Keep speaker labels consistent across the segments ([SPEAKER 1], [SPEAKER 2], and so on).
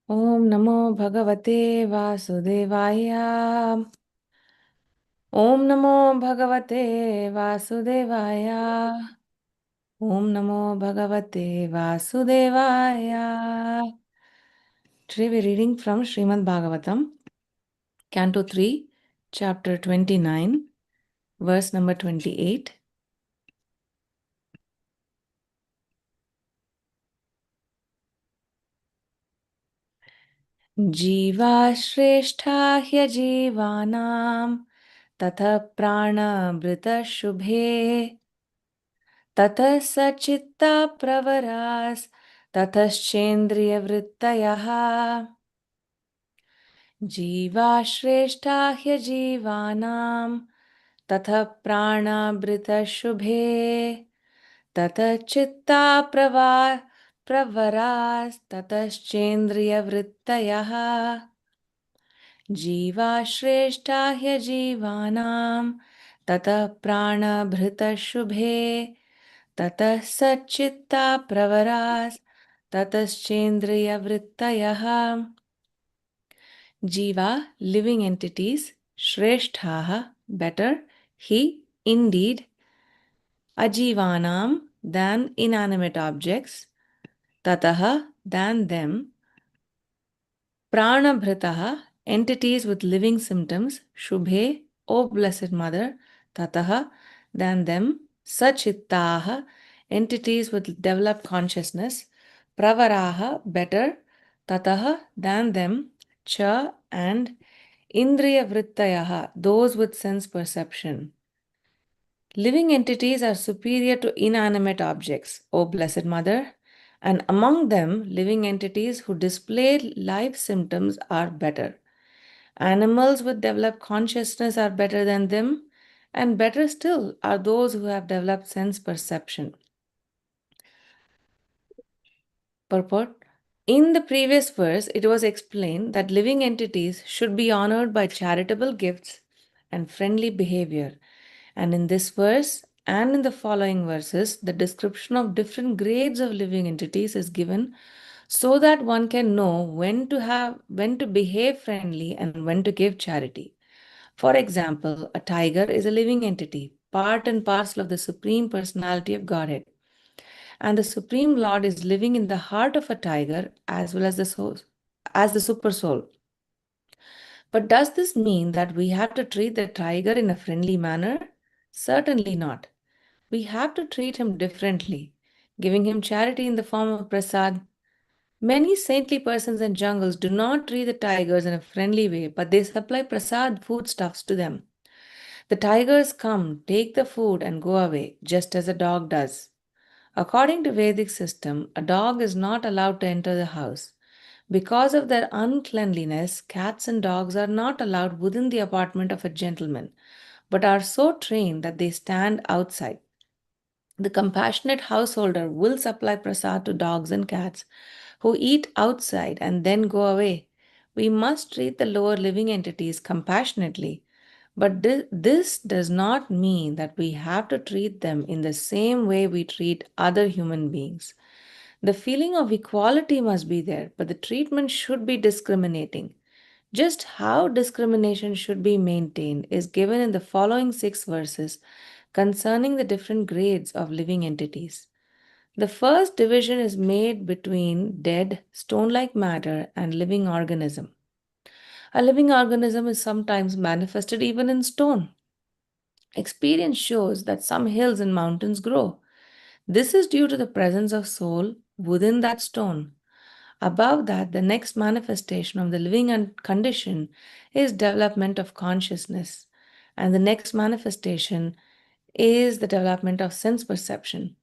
[SPEAKER 1] Om Namo Bhagavate Vasudevaya. Om Namo Bhagavate Vasudevaya. Om Namo Bhagavate Vasudevaya. Today we're reading from Srimad Bhagavatam, Canto 3, Chapter 29, verse number 28. Jiva Shrestha Hyajivanam Tatha Prana Brita Shubhe ततः सचित्ता प्रवरास् ततश्चेन्द्रियवृत्तयः जीवा श्रेष्ठा ह्यजीवानां ततः प्राणामृतशुभे ततः चित्ता प्रवरास् ततश्चेन्द्रियवृत्तयः जीवा श्रेष्ठा ह्यजीवानां ततः प्राणभृतशुभे ततः सच्चित्ता प्रवरास् ततश्चेन्द्रियवृत्तयः Jiva, living entities, Shresthaha, better, he, indeed, Ajivanam, than inanimate objects, Tataha, than them, Pranabhritaha, entities with living symptoms, Shubhe, O Blessed Mother, Tataha, than them, Sachittaha, entities with developed consciousness, Pravaraha, better, Tataha, than them, Cha, and Indriya Vrittayaha, those with sense perception. Living entities are superior to inanimate objects, O Blessed Mother, and among them, living entities who display life symptoms are better. Animals with developed consciousness are better than them, and better still are those who have developed sense perception. Purport. In the previous verse, it was explained that living entities should be honored by charitable gifts and friendly behavior. And in this verse and in the following verses, the description of different grades of living entities is given so that one can know when to behave friendly and when to give charity. For example, a tiger is a living entity, part and parcel of the Supreme Personality of Godhead. And the Supreme Lord is living in the heart of a tiger as well as the soul, as the super soul. But does this mean that we have to treat the tiger in a friendly manner? Certainly not. We have to treat him differently, giving him charity in the form of prasad. Many saintly persons in jungles do not treat the tigers in a friendly way, but they supply prasad foodstuffs to them. The tigers come, take the food, and go away, just as a dog does. According to Vedic system, a dog is not allowed to enter the house. Because of their uncleanliness, cats and dogs are not allowed within the apartment of a gentleman, but are so trained that they stand outside. The compassionate householder will supply prasad to dogs and cats who eat outside and then go away. We must treat the lower living entities compassionately, but this does not mean that we have to treat them in the same way we treat other human beings. The feeling of equality must be there, but the treatment should be discriminating. Just how discrimination should be maintained is given in the following 6 verses concerning the different grades of living entities. The first division is made between dead, stone like matter and living organism. A living organism is sometimes manifested even in stone. Experience shows that some hills and mountains grow. This is due to the presence of soul within that stone. Above that, the next manifestation of the living condition is development of consciousness, and the next manifestation is the development of sense perception.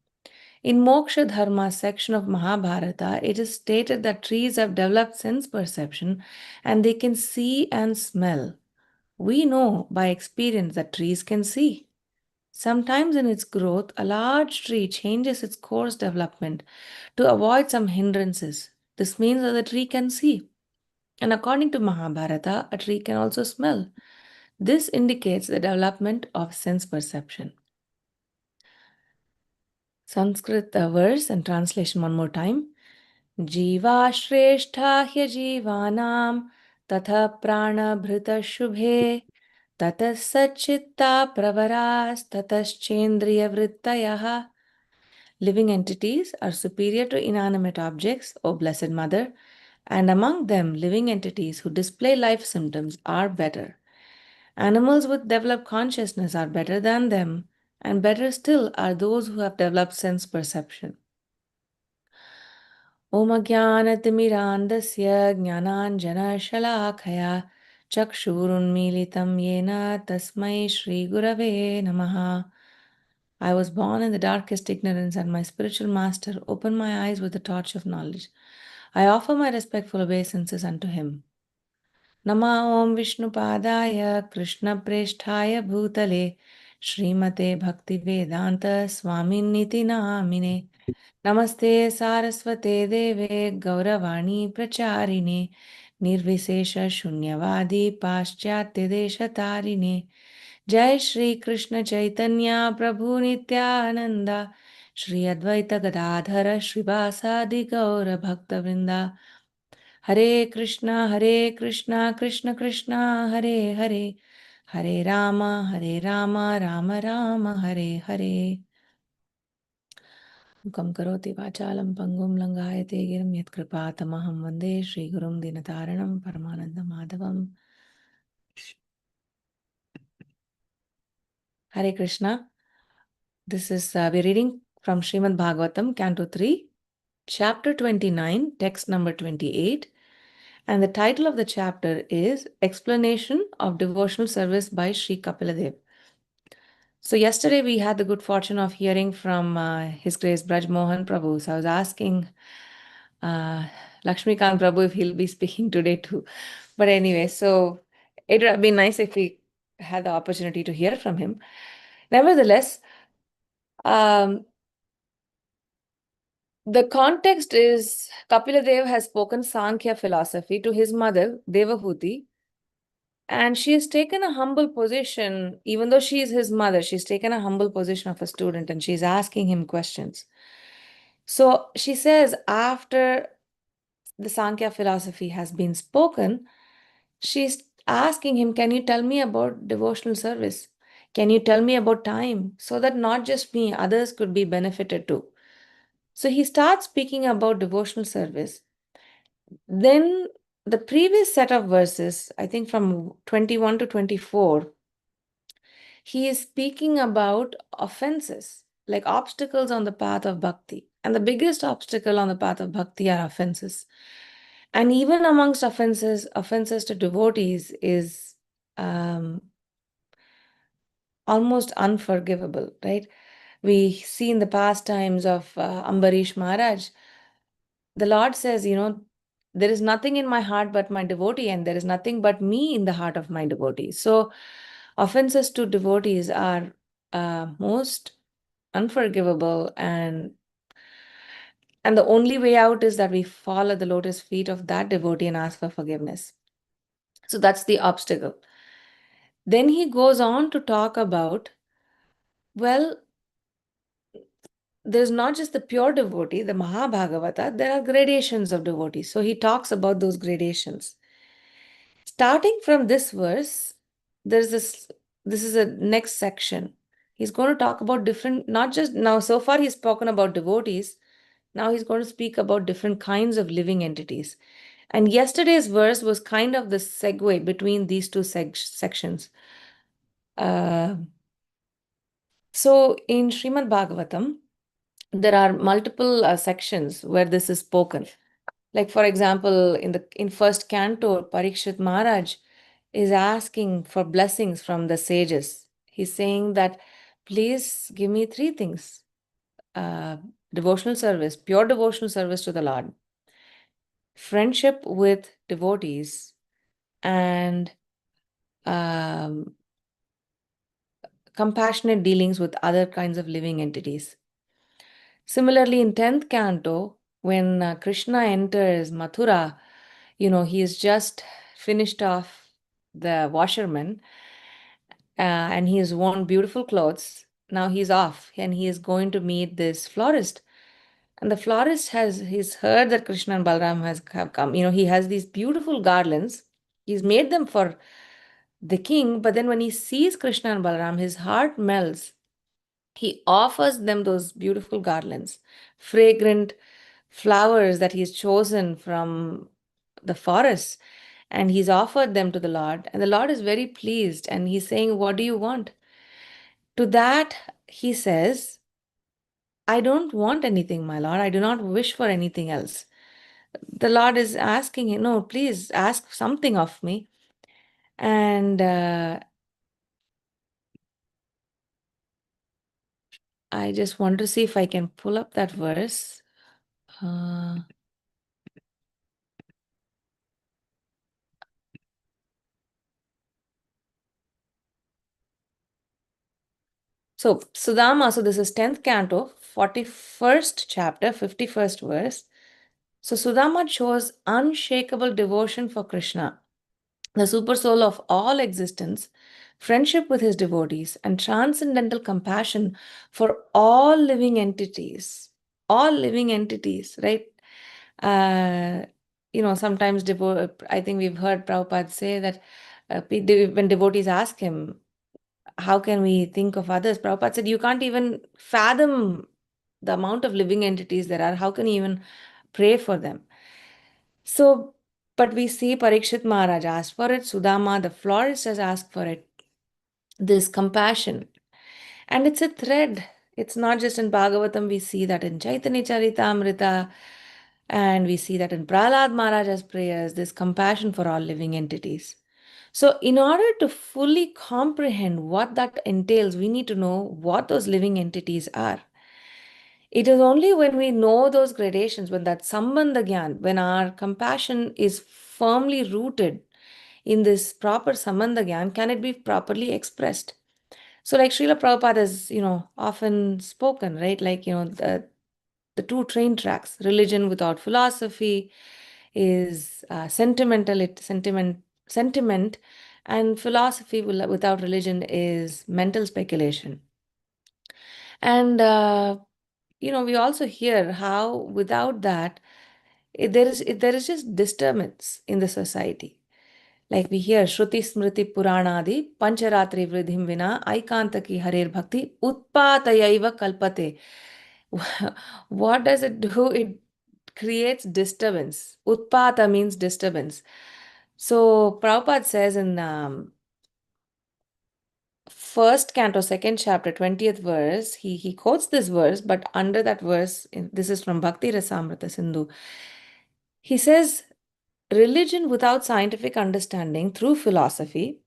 [SPEAKER 1] In Moksha Dharma section of Mahabharata, it is stated that trees have developed sense perception and they can see and smell. We know by experience that trees can see. Sometimes in its growth, a large tree changes its course development to avoid some hindrances. This means that the tree can see. And according to Mahabharata, a tree can also smell. This indicates the development of sense perception. Sanskrit verse and translation one more time. जीवा श्रेष्ठा ह्यजीवानां तथा प्राणभृतशुभे ततः सच्चित्ता प्रवरास्ततश्चेन्द्रियवृत्तयः. Living entities are superior to inanimate objects, O Blessed Mother, and among them, living entities who display life symptoms are better. Animals with developed consciousness are better than them, and better still are those who have developed sense perception. ॐ अज्ञानतिमिरान्धस्य ज्ञानाञ्जनशलाखया चक्षुरुन्मीलितं येन तस्मै श्रीगुरवे नमः. I was born in the darkest ignorance, and my spiritual master opened my eyes with the torch of knowledge. I offer my respectful obeisances unto him. Nama Om Vishnupadaya Krishna Preshthaya Bhutale Srimate Bhakti Vedanta Swaminiti Namine Namaste Saraswate Deve Gauravani Pracharine Nirvisesha Shunyavadi Paschatya Deshatarine Jai Shri Krishna Chaitanya Prabhu Nityananda Shri Advaita Gadadhara Shrivasadi Gaura Bhakta Vrinda Hare Krishna Krishna Krishna Hare Hare Hare Rama Rama Rama Hare Hare. Mukam karoti vachalam pangum langayate girim yat kripatamaham vande Shri Gurum Dinataranam Paramananda Madhavam. Hare Krishna. This is we're reading from Srimad Bhagavatam, Canto 3, Chapter 29, text number 28. And the title of the chapter is Explanation of Devotional Service by Sri Kapila. So yesterday we had the good fortune of hearing from His Grace Braj Mohan Prabhu. So I was asking Lakshmikant Prabhu if he'll be speaking today too. But anyway, so it would have been nice if we had the opportunity to hear from him. Nevertheless, the context is Kapila Dev has spoken Sankhya philosophy to his mother, Devahuti, and she has taken a humble position, even though she is his mother, she's taken a humble position of a student and she's asking him questions. So she says, after the Sankhya philosophy has been spoken, she's asking him, can you tell me about devotional service? Can you tell me about time? So that not just me, others could be benefited too. So he starts speaking about devotional service. Then the previous set of verses, I think from 21 to 24, he is speaking about offenses, like obstacles on the path of bhakti. And the biggest obstacle on the path of bhakti are offenses. And even amongst offenses to devotees is almost unforgivable, right? We see in the pastimes of Ambarish Maharaj, the Lord says, there is nothing in my heart but my devotee, and there is nothing but me in the heart of my devotee. So offenses to devotees are most unforgivable, and the only way out is that we fall at the lotus feet of that devotee and ask for forgiveness. So that's the obstacle. Then he goes on to talk about, well, there's not just the pure devotee, the Mahabhagavata, there are gradations of devotees. So he talks about those gradations. Starting from this verse, there's this is a next section. He's going to talk about different, not just now, so far he's spoken about devotees. Now he's going to speak about different kinds of living entities. And yesterday's verse was kind of the segue between these two sections. So in Srimad Bhagavatam, there are multiple sections where this is spoken. Like, for example, in first canto, Parikshit Maharaj is asking for blessings from the sages. He's saying that, please give me three things. Devotional service, pure devotional service to the Lord, friendship with devotees, and compassionate dealings with other kinds of living entities. Similarly, in 10th canto, when Krishna enters Mathura, he is just finished off the washerman and he has worn beautiful clothes. Now he's off and he is going to meet this florist. And the florist he's heard that Krishna and Balaram have come. He has these beautiful garlands. He's made them for the king, but then when he sees Krishna and Balaram, his heart melts. He offers them those beautiful garlands, fragrant flowers that he's chosen from the forest, and he's offered them to the Lord. And the Lord is very pleased, and he's saying, "What do you want?" To that, he says, "I don't want anything, my Lord. I do not wish for anything else." The Lord is asking him, "No, please ask something of me." And I just want to see if I can pull up that verse. Uh, so, Sudama, so this is 10th canto, 41st chapter, 51st verse. So, Sudama shows unshakable devotion for Krishna, the super soul of all existence, friendship with his devotees, and transcendental compassion for all living entities. All living entities, right? Uh, Sometimes I think we've heard Prabhupada say that when devotees ask him, how can we think of others? Prabhupada said, you can't even fathom the amount of living entities there are. How can you even pray for them? So, but we see Parikshit Maharaj asked for it, Sudama, the florist, has asked for it. This compassion. And it's a thread. It's not just in Bhagavatam, we see that in Chaitanya Charitamrita, and we see that in Prahlad Maharaj's prayers, this compassion for all living entities. So, in order to fully comprehend what that entails, we need to know what those living entities are. It is only when we know those gradations, when that Sambandha Gyan, when our compassion is firmly rooted in this proper Sambandha Gyan, can it be properly expressed. So, like Srila Prabhupada has, often spoken, right? Like, the two train tracks, religion without philosophy is sentiment, and philosophy without religion is mental speculation. And we also hear how without that there is just disturbance in the society. Like we hear Shruti Smriti Puranadi Pancharatri Vridhim Vina Aikantaki Harer Bhakti Utpatayaiva Kalpate. What does it do? It creates disturbance. Utpata means disturbance. So Prabhupada says in first canto, second chapter, 20th verse, he quotes this verse, but under that verse, this is from Bhakti Rasamrita Sindhu. He says, religion without scientific understanding through philosophy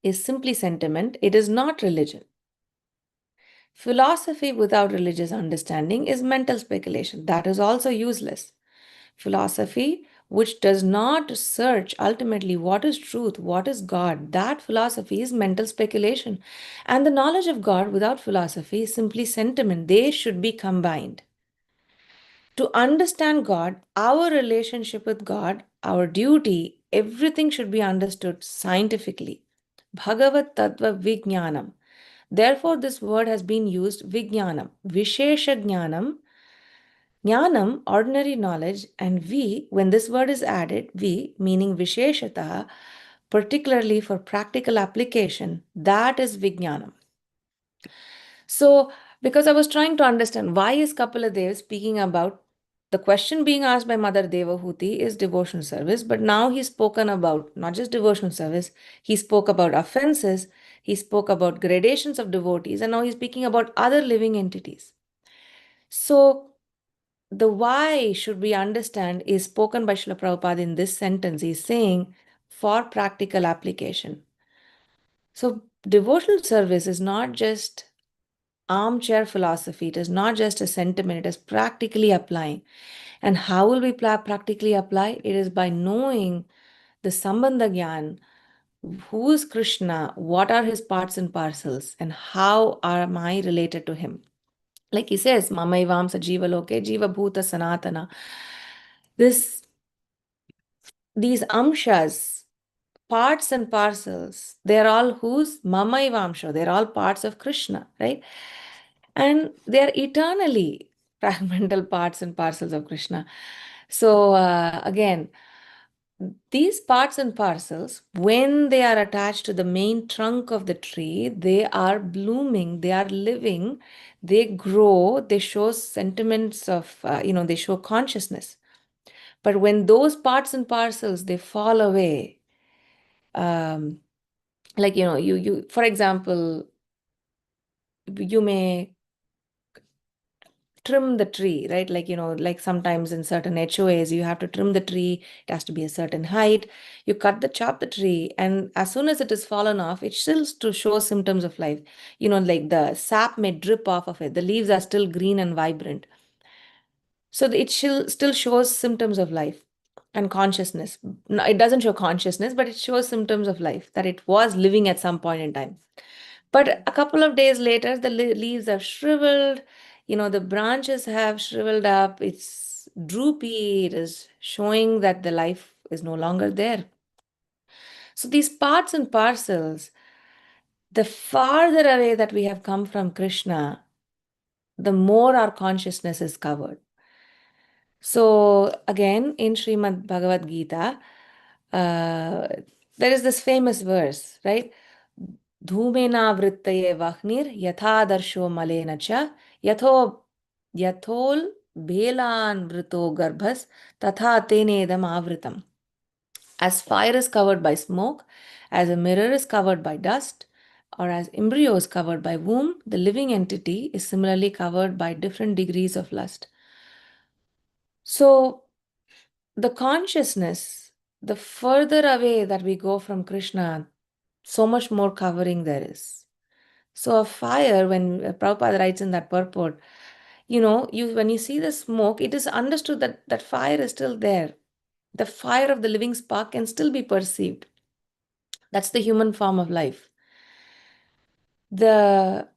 [SPEAKER 1] is simply sentiment. It is not religion. Philosophy without religious understanding is mental speculation. That is also useless. Philosophy which does not search ultimately what is truth, what is God, that philosophy is mental speculation. And the knowledge of God without philosophy is simply sentiment. They should be combined. To understand God, our relationship with God, our duty, everything should be understood scientifically. Bhagavat Tattva Vijnanam. Therefore, this word has been used Vijnanam, Vishesha Jnanam, Jnanam, ordinary knowledge, and Vi, when this word is added, Vi, meaning Visheshataha, particularly for practical application, that is Vijnanam. So, because I was trying to understand why is Kapila Dev speaking about the question being asked by Mother Devahuti is devotional service, but now he's spoken about not just devotional service, he spoke about offenses, he spoke about gradations of devotees, and now he's speaking about other living entities. So, the why should we understand is spoken by Srila Prabhupada in this sentence. He's saying for practical application. So, devotional service is not just armchair philosophy, it is not just a sentiment, it is practically applying. And how will we practically apply? It is by knowing the Sambandha Gyan, who is Krishna, what are his parts and parcels, and how am I related to him. Like he says, Mamaivam Sajiva Loke, Jiva Bhuta Sanatana. These amshas, parts and parcels, they're all whose? Mamaivamsha, they're all parts of Krishna, right? And they're eternally fragmental parts and parcels of Krishna. So, again, these parts and parcels, when they are attached to the main trunk of the tree, they are blooming, they are living, they grow, they show sentiments of, they show consciousness. But when those parts and parcels they fall away, um, like you for example, you may trim the tree, right? Like, like sometimes in certain HOAs, you have to trim the tree. It has to be a certain height. You chop the tree, and as soon as it is fallen off, it still to show symptoms of life. Like the sap may drip off of it. The leaves are still green and vibrant. So it still shows symptoms of life and consciousness. No, it doesn't show consciousness, but it shows symptoms of life, that it was living at some point in time. But a couple of days later, the leaves have shriveled, the branches have shriveled up, it's droopy, it is showing that the life is no longer there. So these parts and parcels, the farther away that we have come from Krishna, the more our consciousness is covered. So again, in Srimad Bhagavad Gita, uh, there is this famous verse, right? Dhumena vrittaye vahnir yathadarsho malena cha yathol belan vrito garbhas tatha tenedam avritam. As fire is covered by smoke, as a mirror is covered by dust, or as embryo is covered by womb, the living entity is similarly covered by different degrees of lust. So the consciousness, the further away that we go from Krishna, so much more covering there is. So a fire, when Prabhupada writes in that purport, when you see the smoke, it is understood that that fire is still there. The fire of the living spark can still be perceived. That's the human form of life. The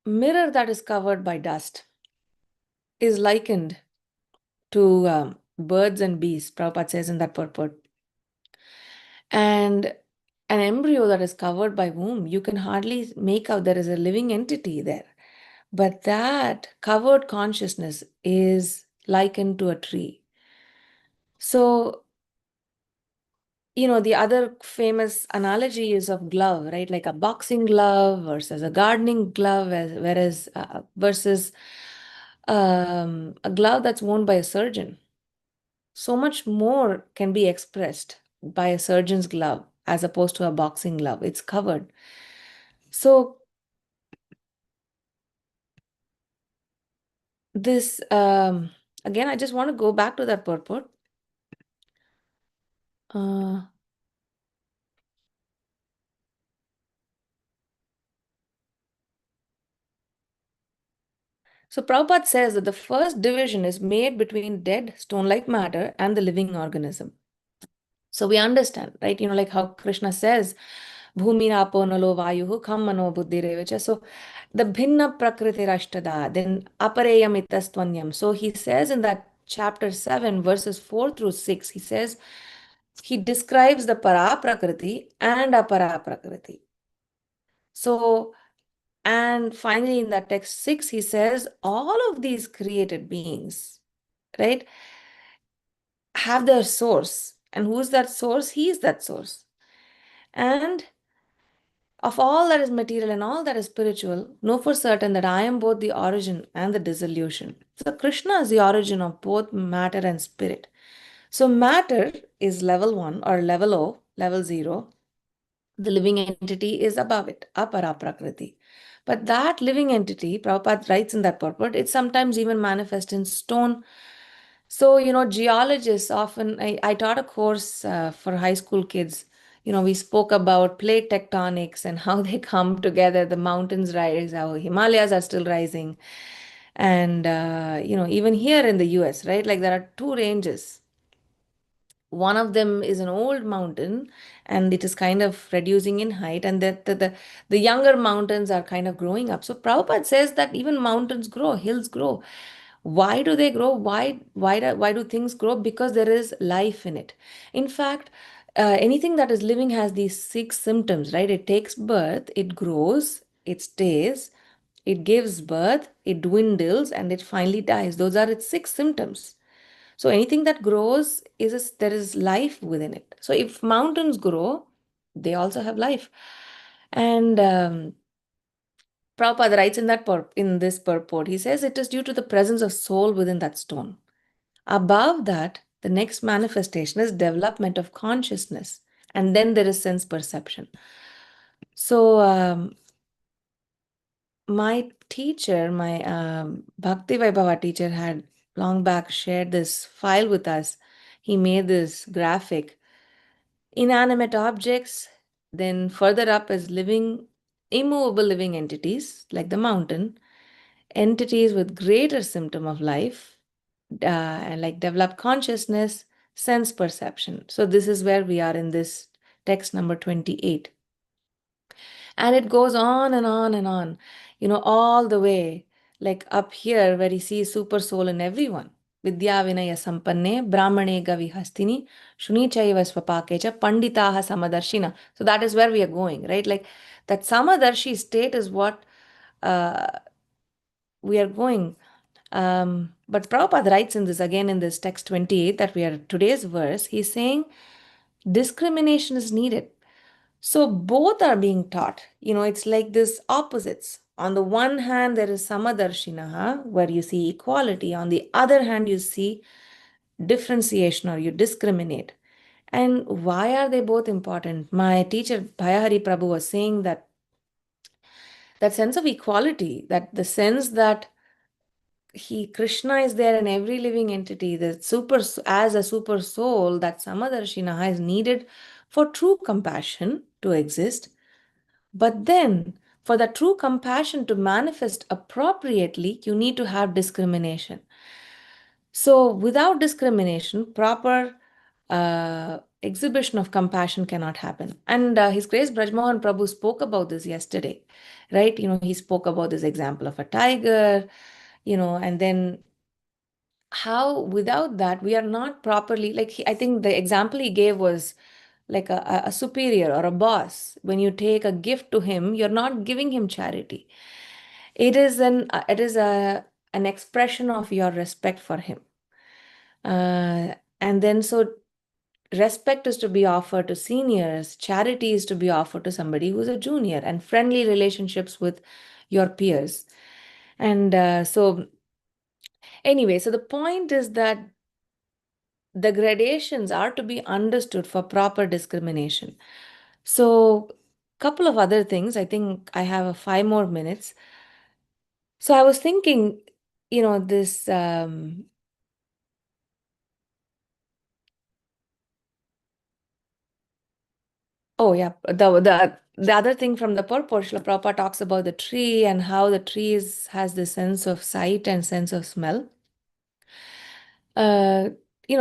[SPEAKER 1] mirror that is covered by dust is likened to birds and bees, Prabhupada says in that purport. And an embryo that is covered by womb, you can hardly make out there is a living entity there. But that covered consciousness is likened to a tree. So, the other famous analogy is of glove, right? Like a boxing glove versus a gardening glove, versus a glove that's worn by a surgeon. So much more can be expressed by a surgeon's glove as opposed to a boxing glove. It's covered. So this again, I just want to go back to that purport. Uh, so Prabhupada says that the first division is made between dead stone-like matter and the living organism. So we understand, right? Like how Krishna says, Bhumi Apo Nalo Vayuhu Kham Mano Buddhirevacha. So the Bhinna Prakriti Rashtada, then Apareyam Itastvanyam. So he says in that chapter 7, verses 4 through 6, he describes the Para Prakriti and Apara Prakriti. So, and finally in that text 6, he says all of these created beings, right, have their source. And who's that source? He is that source. And of all that is material and all that is spiritual, know for certain that I am both the origin and the dissolution. So Krishna is the origin of both matter and spirit. So matter is level 1 or level O, level 0. The living entity is above it, apara prakriti. But that living entity, Prabhupada writes in that purport, it sometimes even manifests in stone. So, geologists often, I taught a course for high school kids. We spoke about plate tectonics and how they come together, the mountains rise, how Himalayas are still rising. And, even here in the US, right? Like there are two ranges. One of them is an old mountain and it is kind of reducing in height, and that the younger mountains are kind of growing up. So Prabhupada says that even mountains grow, hills grow. Why do they grow? Why do things grow? Because there is life in it. In fact, anything that is living has these 6 symptoms, right? It takes birth, it grows, it stays, It gives birth, it dwindles, and it finally dies. Those are its 6 symptoms. So anything that grows there is life within it. So if mountains grow, they also have life. And Prabhupada writes in this purport, he says it is due to the presence of soul within that stone. Above that, the next manifestation is development of consciousness, and then there is sense perception. So my teacher, my Bhakti Vaibhava teacher, had long back shared this file with us. He made this graphic. Inanimate objects, then further up is immovable living entities like the mountain, entities with greater symptom of life, and like developed consciousness, sense perception. So this is where we are in this text number 28. And it goes on and on and on, all the way, like up here where he sees super soul in everyone. Vidya Vinaya Sampanne, Brahmane Gavi Hastini, Shuni Chaiva Swapakecha, Panditaha Samadarshina. So that is where we are going, right? Like that Samadarshi state is what uh, we are going. But Prabhupada writes in this again in this text 28 that we are today's verse, he's saying discrimination is needed. So both are being taught. It's like this opposites. On the one hand, there is samadarshinaha, where you see equality. On the other hand, you see differentiation or you discriminate. And why are they both important? My teacher, Bhayahari Prabhu, was saying that sense of equality, that the sense that Krishna is there in every living entity, as a super soul, that samadarshinaha is needed for true compassion to exist. But then, for the true compassion to manifest appropriately, you need to have discrimination. So, without discrimination, proper exhibition of compassion cannot happen. And His Grace Brajmohan Prabhu spoke about this yesterday, right? He spoke about this example of a tiger, and then how without that we are not properly, like I think the example he gave was like a superior or a boss. When you take a gift to him, you're not giving him charity. It is an expression of your respect for him. And then so respect is to be offered to seniors, charity is to be offered to somebody who's a junior, and friendly relationships with your peers. And anyway, so the point is that the gradations are to be understood for proper discrimination. So, couple of other things. I think I have 5 more minutes. So I was thinking, this. Oh yeah, the other thing from the purport, Srila Prabhupada talks about the tree and how the tree has the sense of sight and sense of smell. Uh,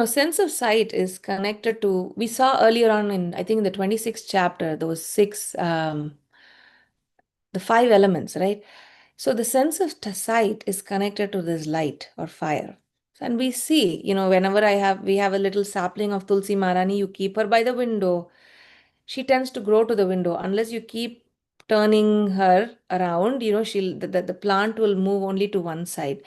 [SPEAKER 1] sense of sight is connected to, we saw earlier on in, I think, in the 26th chapter, those the 5 elements, right? So the sense of sight is connected to this light or fire. And we see, whenever we have a little sapling of Tulsi Marani, you keep her by the window. She tends to grow to the window. Unless you keep turning her around, the plant will move only to one side.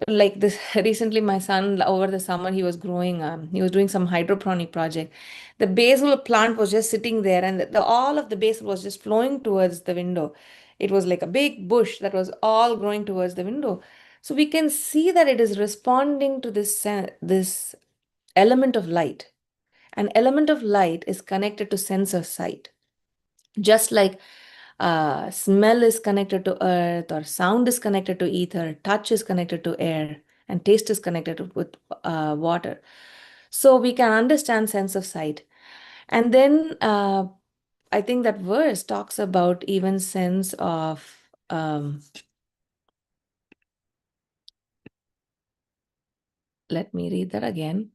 [SPEAKER 1] Like this, recently my son over the summer, he was doing some hydroponic project. The basil plant was just sitting there, and all of the basil was just flowing towards the window. It was like a big bush that was all growing towards the window. So we can see that it is responding to this element of light. An element of light is connected to sense of sight. Just like smell is connected to earth, or sound is connected to ether, touch is connected to air, and taste is connected with water. So we can understand sense of sight. And then I think that verse talks about even sense of let me read that again.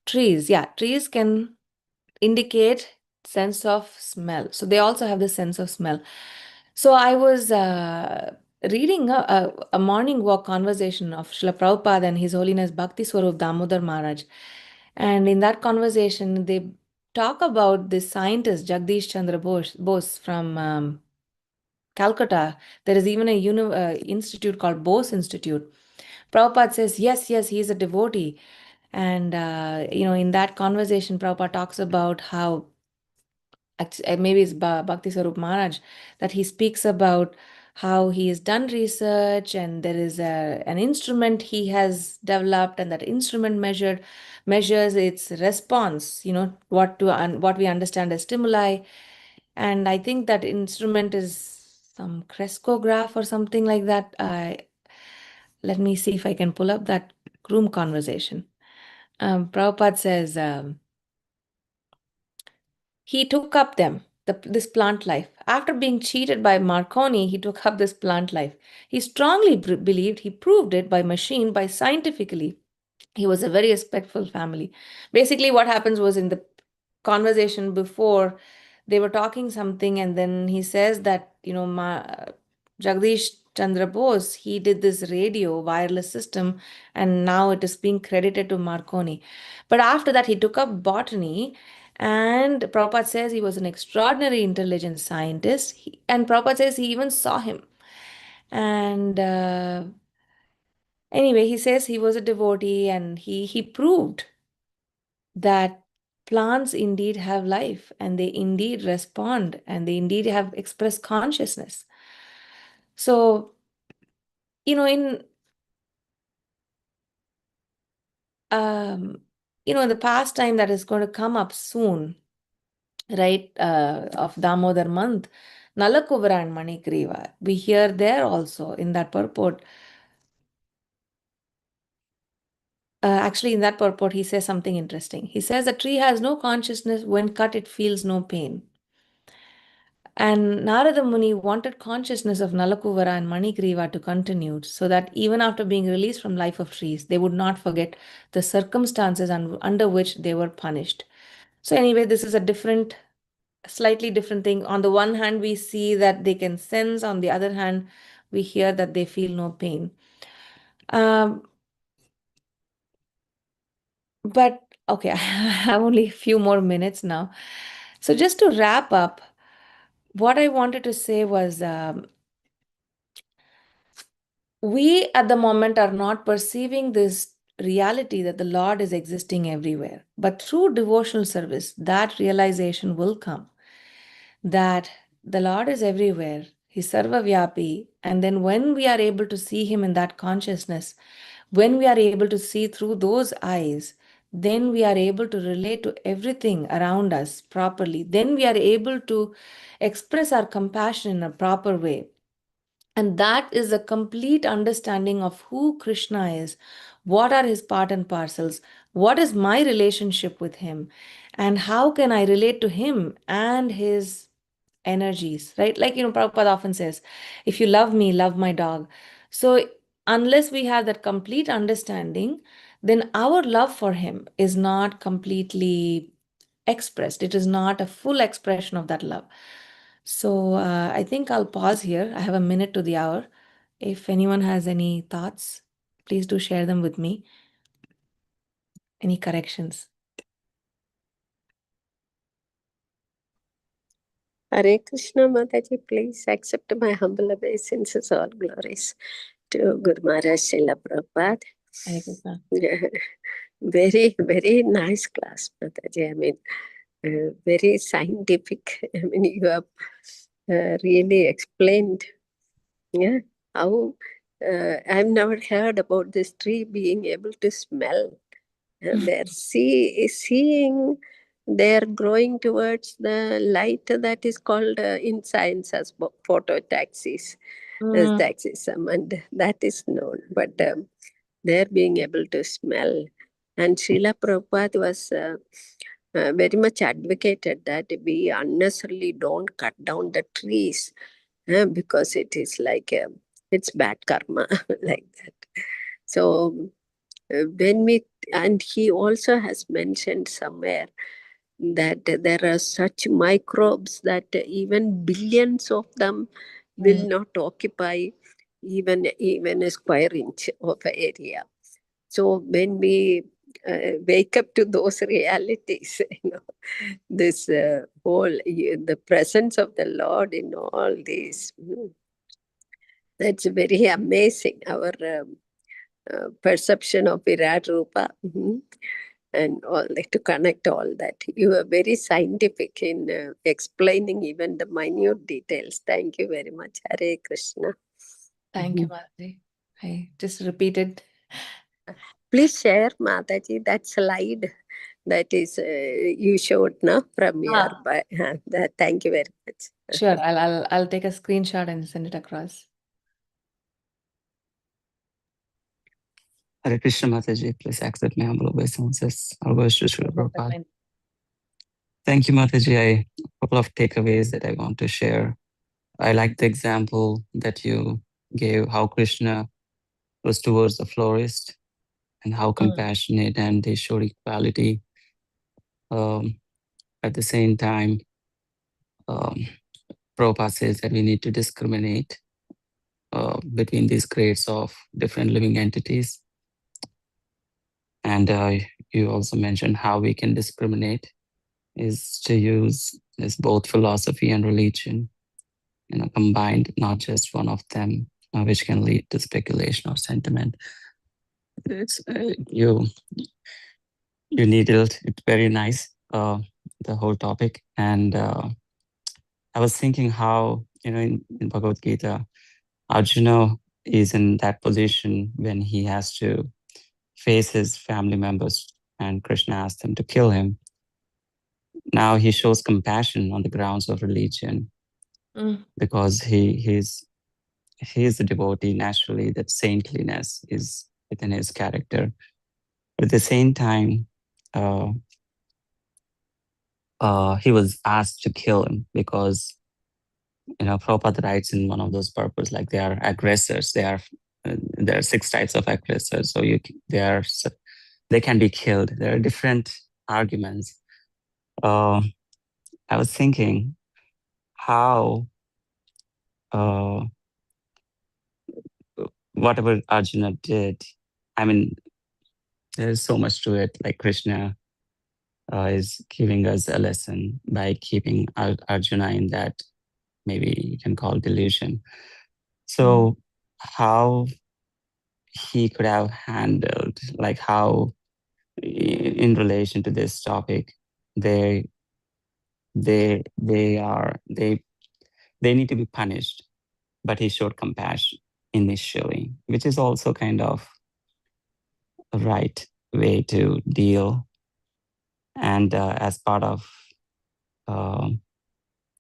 [SPEAKER 1] Trees, yeah, trees can indicate sense of smell. So they also have the sense of smell. So I was reading a morning walk conversation of Srila Prabhupada and His Holiness Bhakti Swarup Damodar Maharaj. And in that conversation, talk about this scientist, Jagdish Chandra Bose from Calcutta. There is even a institute called Bose Institute. Prabhupada says, yes, he's a devotee. And, in that conversation, Prabhupada talks about how, maybe it's Bhakti Sarup Maharaj, that he speaks about how he has done research and there is an instrument he has developed, and that instrument measures its response, what we understand as stimuli. And I think that instrument is some crescograph or something like that. Let me see if I can pull up that room conversation. Prabhupada says, he took up this plant life. After being cheated by Marconi, he took up this plant life. He strongly believed he proved it by machine, by scientifically. He was a very respectful family. Basically, what happens was, in the conversation before, they were talking something, and then he says that, Jagdish Chandra Bose, he did this radio wireless system, and now it is being credited to Marconi. But after that, he took up botany, and Prabhupada says he was an extraordinary intelligent scientist. And Prabhupada says he even saw him. And anyway, he says he was a devotee, and he proved that plants indeed have life, and they indeed respond, and they indeed have expressed consciousness. So, in the pastime that is going to come up soon, right, of Damodar month, Nalakuvara and Manikriva, we hear there also in that purport. Actually, in that purport, he says something interesting. He says the tree has no consciousness. When cut, it feels no pain. And Narada Muni wanted consciousness of Nalakuvara and Manikriva to continue, so that even after being released from life of trees, they would not forget the circumstances under which they were punished. So anyway, this is slightly different thing. On the one hand, we see that they can sense. On the other hand, we hear that they feel no pain. But okay, I have only a few more minutes now. So just to wrap up, what I wanted to say was, we at the moment are not perceiving this reality that the Lord is existing everywhere. But through devotional service, that realization will come, that the Lord is everywhere. He's Sarvavyapi. And then when we are able to see Him in that consciousness, when we are able to see through those eyes, then we are able to relate to everything around us properly. Then we are able to express our compassion in a proper way. And that is a complete understanding of who Krishna is, what are his part and parcels, what is my relationship with him, and how can I relate to him and his energies, right? Like, Prabhupada often says, if you love me, love my dog. So, unless we have that complete understanding, then our love for him is not completely expressed. It is not a full expression of that love. So I think I'll pause here. I have a minute to the hour. If anyone has any thoughts, please do share them with me. Any corrections?
[SPEAKER 2] Hare Krishna, Mataji, please accept my humble obeisances, all glories to Guru Maharaj Srila Prabhupada.
[SPEAKER 1] Hare Krishna.
[SPEAKER 2] Very, very nice class, Mataji. I mean, very scientific. I mean, you have really explained how I've never heard about this tree being able to smell. They're seeing they're growing towards the light that is called in science as phototaxis, as taxism, and that is known. But they're being able to smell. And Srila Prabhupada was very much advocated that we unnecessarily don't cut down the trees because it is like it's bad karma like that. So when we, and he also has mentioned somewhere that there are such microbes that even billions of them will not occupy even a square inch of area. So when we wake up to those realities. This whole the presence of the Lord in all these. That's very amazing. Our perception of Virat Rupa. And all to connect all that. You are very scientific in explaining even the minute details. Thank you very much. Hare Krishna.
[SPEAKER 1] Thank you, Mataji. I just repeated.
[SPEAKER 2] Please share, Mataji, that slide that is you showed now from your. Thank you very much.
[SPEAKER 1] Sure, I'll take a screenshot and send it across.
[SPEAKER 3] Hare Krishna Mataji, please accept my humble obeisances. I'll go to Srila Prabhupada. Thank you, Mataji. A couple of takeaways that I want to share. I like the example that you gave, how Krishna was towards the florist and how compassionate and they showed equality. At the same time, Prabhupada says that we need to discriminate between these grades of different living entities. And you also mentioned how we can discriminate is to use this both philosophy and religion, combined, not just one of them, which can lead to speculation or sentiment. It's you needled it very nice, the whole topic. And I was thinking how, in Bhagavad Gita, Arjuna is in that position when he has to face his family members and Krishna asks him to kill him. Now he shows compassion on the grounds of religion because he is a devotee. Naturally, that saintliness is within his character. But at the same time, he was asked to kill him because, Prabhupada writes in one of those purports, like they are aggressors. There are 6 types of aggressors. So they can be killed. There are different arguments. I was thinking how whatever Arjuna did, I mean, there's so much to it. Like Krishna is giving us a lesson by keeping Arjuna in that, maybe you can call delusion. So how he could have handled, like how in relation to this topic, they need to be punished, but he showed compassion initially, which is also kind of a right way to deal. And as part of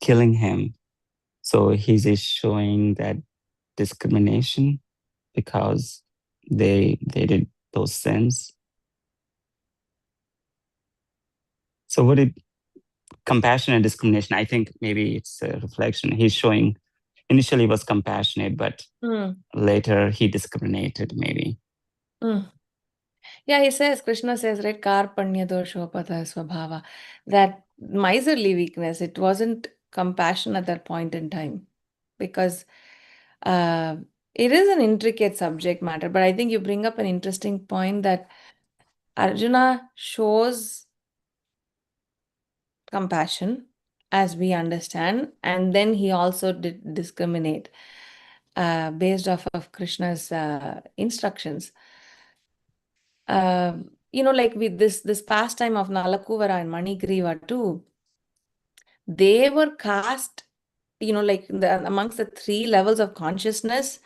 [SPEAKER 3] killing him, so he's showing that discrimination because they did those sins. So what did compassion and discrimination? I think maybe it's a reflection. He's showing initially was compassionate, but later he discriminated maybe.
[SPEAKER 1] Yeah, he says, Krishna says, right, karpanya doshopata swabhava, that miserly weakness, it wasn't compassion at that point in time because it is an intricate subject matter. But I think you bring up an interesting point that Arjuna shows compassion as we understand, and then he also did discriminate based off of Krishna's instructions. Like with this pastime of Nalakuvara and Manigriva too, they were cast, like amongst the 3 levels of consciousness,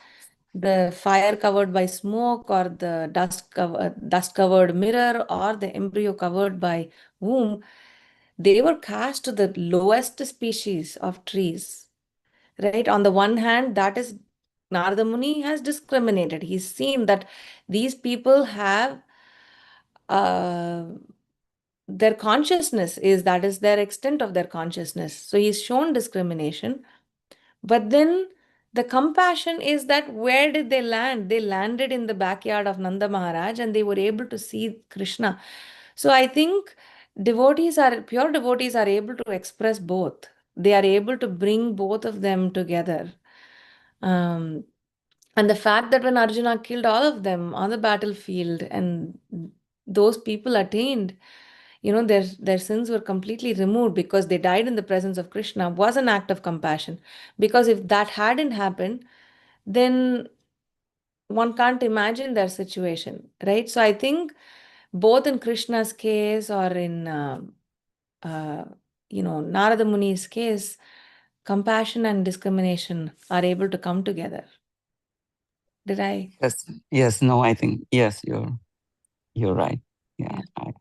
[SPEAKER 1] the fire covered by smoke, or the dust covered mirror, or the embryo covered by womb. They were cast to the lowest species of trees, right? On the one hand, that is Narada Muni has discriminated. He's seen that these people have their consciousness that is their extent of their consciousness. So he's shown discrimination. But then the compassion is that where did they land? They landed in the backyard of Nanda Maharaj and they were able to see Krishna. So I think pure devotees are able to express both. They are able to bring both of them together. And the fact that when Arjuna killed all of them on the battlefield and those people attained, their sins were completely removed because they died in the presence of Krishna, was an act of compassion. Because if that hadn't happened, then one can't imagine their situation, right? So I think both in Krishna's case or in uh, Narada Muni's case, compassion and discrimination are able to come together. Did I?
[SPEAKER 3] Yes, no, I think yes, you're right. Yeah,
[SPEAKER 1] Yeah.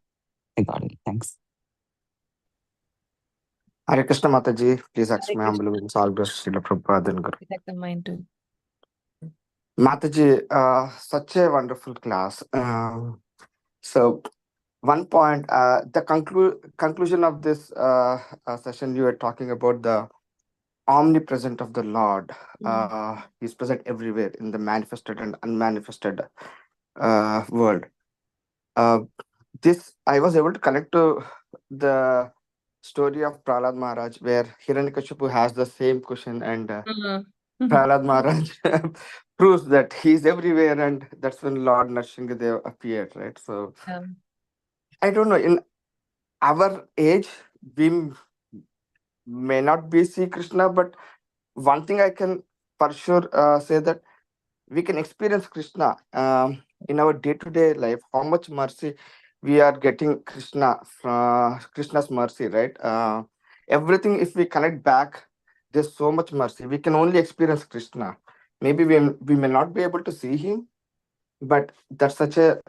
[SPEAKER 3] I got it. Thanks.
[SPEAKER 4] Hare Krishna Mataji, please accept
[SPEAKER 1] Hare
[SPEAKER 4] my humble
[SPEAKER 1] Krishna.
[SPEAKER 4] greetings. All bless Srila Prabhupada and Guru.
[SPEAKER 1] Protect the mind too.
[SPEAKER 4] Mataji, such a wonderful class. So one point, the conclusion of this session, you were talking about the omnipresent of the Lord.
[SPEAKER 1] Mm.
[SPEAKER 4] He's present everywhere in the manifested and unmanifested world. Uh, this I was able to connect to the story of Prahlad Maharaj, where Hiranyakashipu has the same question, and
[SPEAKER 1] Mhm.
[SPEAKER 4] Prahlad Maharaj proves that he's everywhere, and that's when Lord Nrsimhadev appeared, right? So
[SPEAKER 1] Um,
[SPEAKER 4] I don't know. In our age, we may not be see Krishna, but one thing I can for sure say that we can experience Krishna in our day-to-day life. How much mercy we are getting Krishna from Krishna's mercy, right? Everything, if we connect back, there's so much mercy. We can only experience Krishna. Maybe we may not be able to see him, but that's such a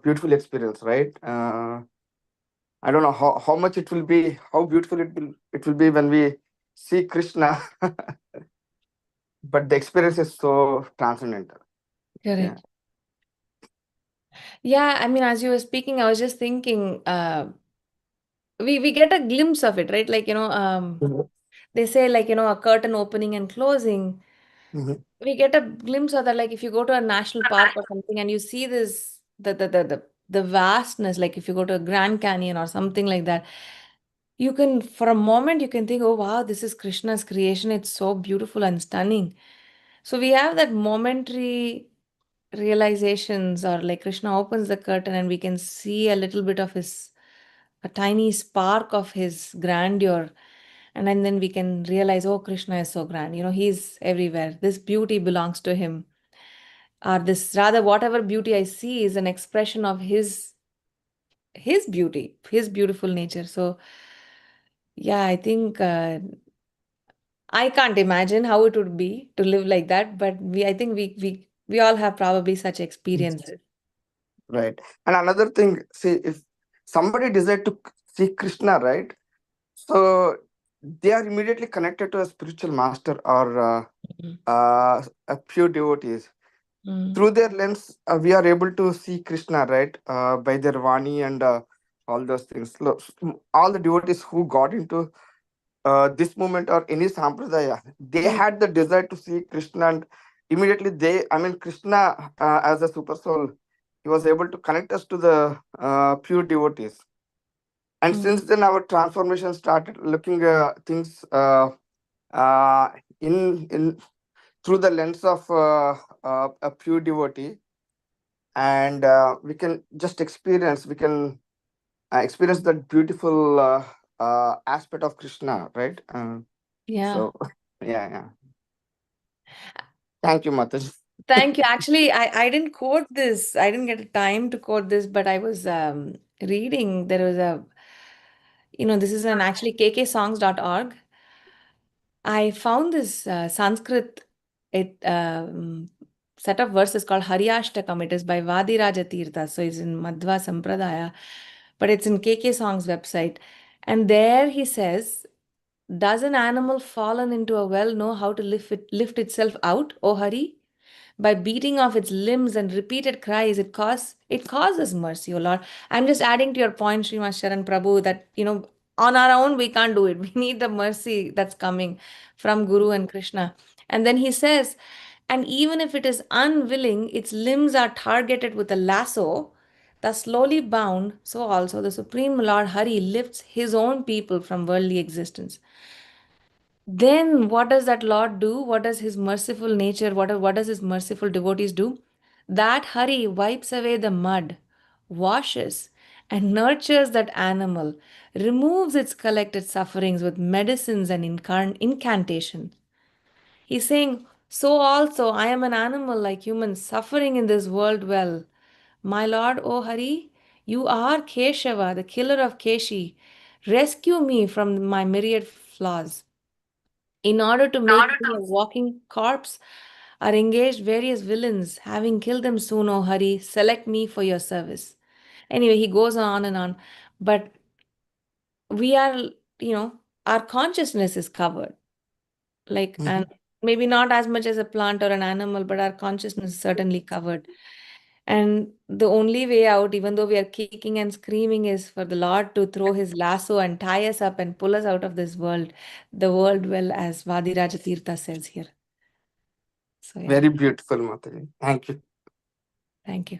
[SPEAKER 4] beautiful experience, right? I don't know how much it will be, how beautiful it will be when we see Krishna, but the experience is so transcendental. Yeah.
[SPEAKER 1] Correct. Yeah, I mean, as you were speaking, I was just thinking, we get a glimpse of it, right? Like,
[SPEAKER 4] Mhm.
[SPEAKER 1] they say like, a curtain opening and closing.
[SPEAKER 4] Mhm.
[SPEAKER 1] We get a glimpse of that, like if you go to a national park or something and you see this the vastness, like if you go to a Grand Canyon or something like that, you can for a moment you can think, oh wow, this is Krishna's creation. It's so beautiful and stunning. So we have that momentary realizations, or like Krishna opens the curtain and we can see a little bit of his, a tiny spark of his grandeur. And then we can realize, oh, Krishna is so grand. He's everywhere. This beauty belongs to him. Or this, rather, whatever beauty I see is an expression of his beauty, his beautiful nature. So, yeah, I think I can't imagine how it would be to live like that. But I think we all have probably such experiences.
[SPEAKER 4] Right. And another thing, see, if somebody desire to see Krishna, right? So they are immediately connected to a spiritual master or
[SPEAKER 1] Mm,
[SPEAKER 4] a pure devotees.
[SPEAKER 1] mm,
[SPEAKER 4] Through their lens, we are able to see Krishna, right? By their Vani and all those things. All the devotees who got into this moment or any sampradaya, they
[SPEAKER 1] mm,
[SPEAKER 4] had the desire to see Krishna, and immediately Krishna as a super soul, he was able to connect us to the pure devotees. And
[SPEAKER 1] mm.
[SPEAKER 4] since then, our transformation started looking things uh, in through the lens of a pure devotee, and we can just experience. We can experience that beautiful aspect of Krishna, right?
[SPEAKER 1] Yeah.
[SPEAKER 4] So, yeah, yeah. Thank you, Mataji.
[SPEAKER 1] Thank you. Actually, I didn't quote this. I didn't get time to quote this, but I was reading. There was this is an actually kksongs.org. I found this Sanskrit set of verses called Haryashtakam. It is by Vadiraja Tirtha. So it's in Madhva Sampradaya, but it's in KK Songs website. And there he says, does an animal fallen into a well know how to lift itself out, O Hari? By beating off its limbs and repeated cries, it causes mercy, O Lord. I'm just adding to your point, Srimad Sharan Prabhu, that on our own we can't do it. We need the mercy that's coming from Guru and Krishna. And then he says, and even if it is unwilling, its limbs are targeted with a lasso, thus slowly bound, so also the Supreme Lord Hari lifts his own people from worldly existence. Then what does that Lord do? What does his merciful nature, what does his merciful devotees do? That Hari wipes away the mud washes, and nurtures that animal, removes its collected sufferings with medicines and incantation. He's saying, so also I am an animal like humans, suffering in this world well. My lord, O Hari, you are Keshava, the killer of Keshi. Rescue me from my myriad flaws. In order to make me a walking corpse, are engaged various villains. Having killed them soon, O Hari, select me for your service. Anyway, he goes on and on. But we are, our consciousness is covered. Like,
[SPEAKER 4] Mhm.
[SPEAKER 1] and maybe not as much as a plant or an animal, but our consciousness is certainly covered. And the only way out, even though we are kicking and screaming, is for the Lord to throw his lasso and tie us up and pull us out of this world, the world well, as Vadiraja Tirtha says here. So, yeah,
[SPEAKER 4] Very beautiful, Mataji. Thank you.
[SPEAKER 1] thank you.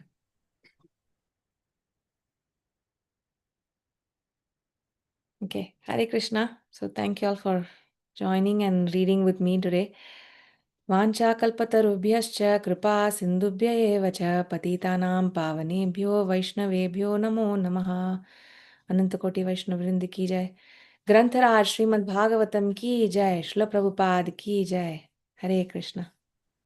[SPEAKER 1] Okay, Hare Krishna. So, thank you all for joining and reading with me today. वाञ्छाकल्पतरुभ्यश्च कृपा सिन्धुभ्य एव च पतितानां पावनेभ्यो वैष्णवेभ्यो नमो नमः। अनंत कोटि वैष्णव वृंद की जय। ग्रंथराज श्रीमद् भागवतम की जय। श्रील प्रभुपाद की जय। हरे कृष्ण।